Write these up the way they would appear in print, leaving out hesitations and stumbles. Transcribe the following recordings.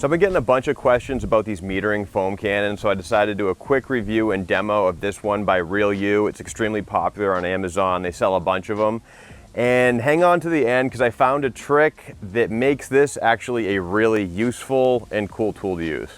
So I've been getting a bunch of questions about these metering foam cannons, so I decided to do a quick review and demo of this one by ryobi. It's extremely popular on Amazon. They sell a bunch of them. And hang on to the end because I found a trick that makes this actually a really useful and cool tool to use.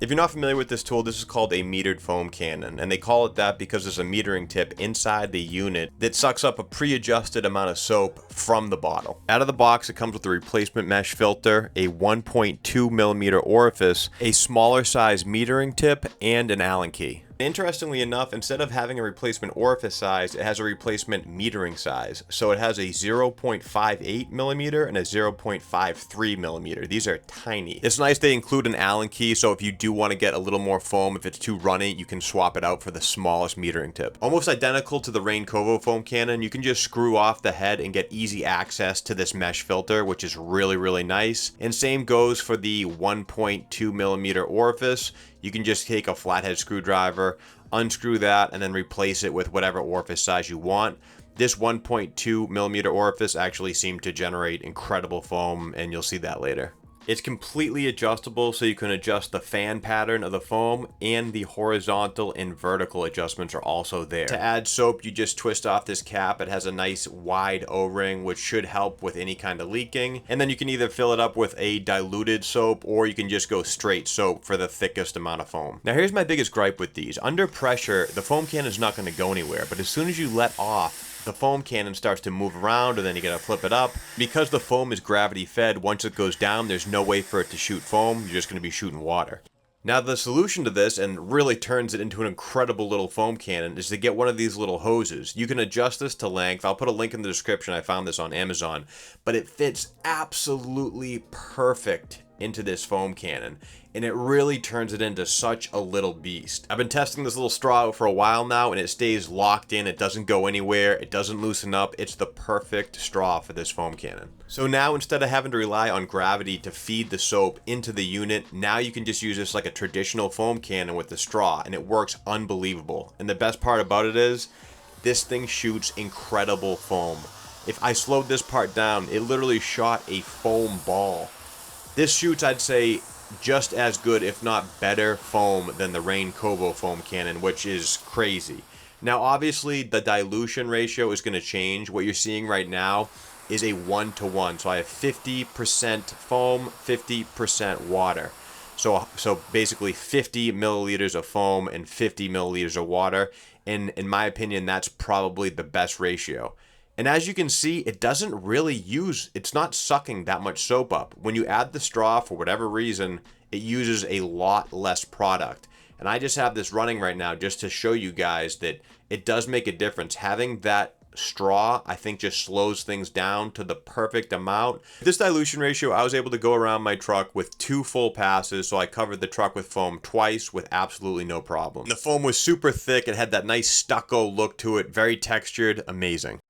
If you're not familiar with this tool, this is called a metered foam cannon, and they call it that because there's a metering tip inside the unit that sucks up a pre-adjusted amount of soap from the bottle. Out of the box, it comes with a replacement mesh filter, a 1.2 millimeter orifice, a smaller size metering tip, and an Allen key. Interestingly enough, instead of having a replacement orifice size, it has a replacement metering size. So it has a 0.58 millimeter and a 0.53 millimeter. These are tiny. It's nice they include an Allen key, so if you do want to get a little more foam, if it's too runny, you can swap it out for the smallest metering tip. Almost identical to the Rain Kovo foam cannon, you can just screw off the head and get easy access to this mesh filter, which is really nice. And same goes for the 1.2 millimeter orifice. You can just take a flathead screwdriver, unscrew that, and then replace it with whatever orifice size you want. This 1.2 millimeter orifice actually seemed to generate incredible foam, and you'll see that later. It's completely adjustable, so you can adjust the fan pattern of the foam, and the horizontal and vertical adjustments are also there. To add soap, you just twist off this cap. It has a nice wide O-ring, which should help with any kind of leaking. And then you can either fill it up with a diluted soap, or you can just go straight soap for the thickest amount of foam. Now here's my biggest gripe with these. Under pressure, the foam cannon is not going to go anywhere, but as soon as you let off, the foam cannon starts to move around, and then you gotta flip it up. Because the foam is gravity fed, once it goes down, there's no way for it to shoot foam. You're just gonna be shooting water. Now the solution to this, and really turns it into an incredible little foam cannon, is to get one of these little hoses. You can adjust this to length. I'll put a link in the description. I found this on Amazon, but it fits absolutely perfect into this foam cannon, and it really turns it into such a little beast. I've been testing this little straw out for a while now, and it stays locked in. It doesn't go anywhere. It doesn't loosen up. It's the perfect straw for this foam cannon. So now, instead of having to rely on gravity to feed the soap into the unit, now you can just use this like a traditional foam cannon with the straw, and it works unbelievable. And the best part about it is, this thing shoots incredible foam. If I slowed this part down, it literally shot a foam ball. This shoots, I'd say, just as good, if not better, foam than the Rain Kovo foam cannon, which is crazy. Now, obviously, the dilution ratio is going to change. What you're seeing right now is a 1-to-1. So I have 50% foam, 50% water. So basically 50 milliliters of foam and 50 milliliters of water. And in my opinion, that's probably the best ratio. And as you can see, it doesn't really it's not sucking that much soap up. When you add the straw, for whatever reason, it uses a lot less product. And I just have this running right now just to show you guys that it does make a difference. Having that straw, I think, just slows things down to the perfect amount. This dilution ratio, I was able to go around my truck with 2 full passes, so I covered the truck with foam twice with absolutely no problem. The foam was super thick. It had that nice stucco look to it, very textured, amazing.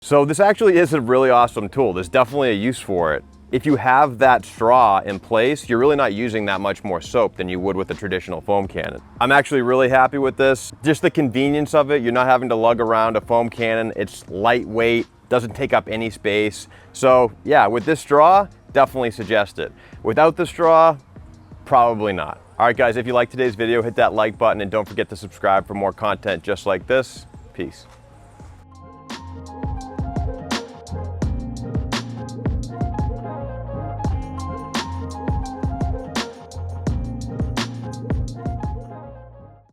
So this actually is a really awesome tool. There's definitely a use for it. If you have that straw in place, you're really not using that much more soap than you would with a traditional foam cannon. I'm actually really happy with this. Just the convenience of it, you're not having to lug around a foam cannon. It's lightweight, doesn't take up any space. So yeah, with this straw, definitely suggest it. Without the straw, probably not. All right guys, if you liked today's video, hit that like button and don't forget to subscribe for more content just like this. Peace.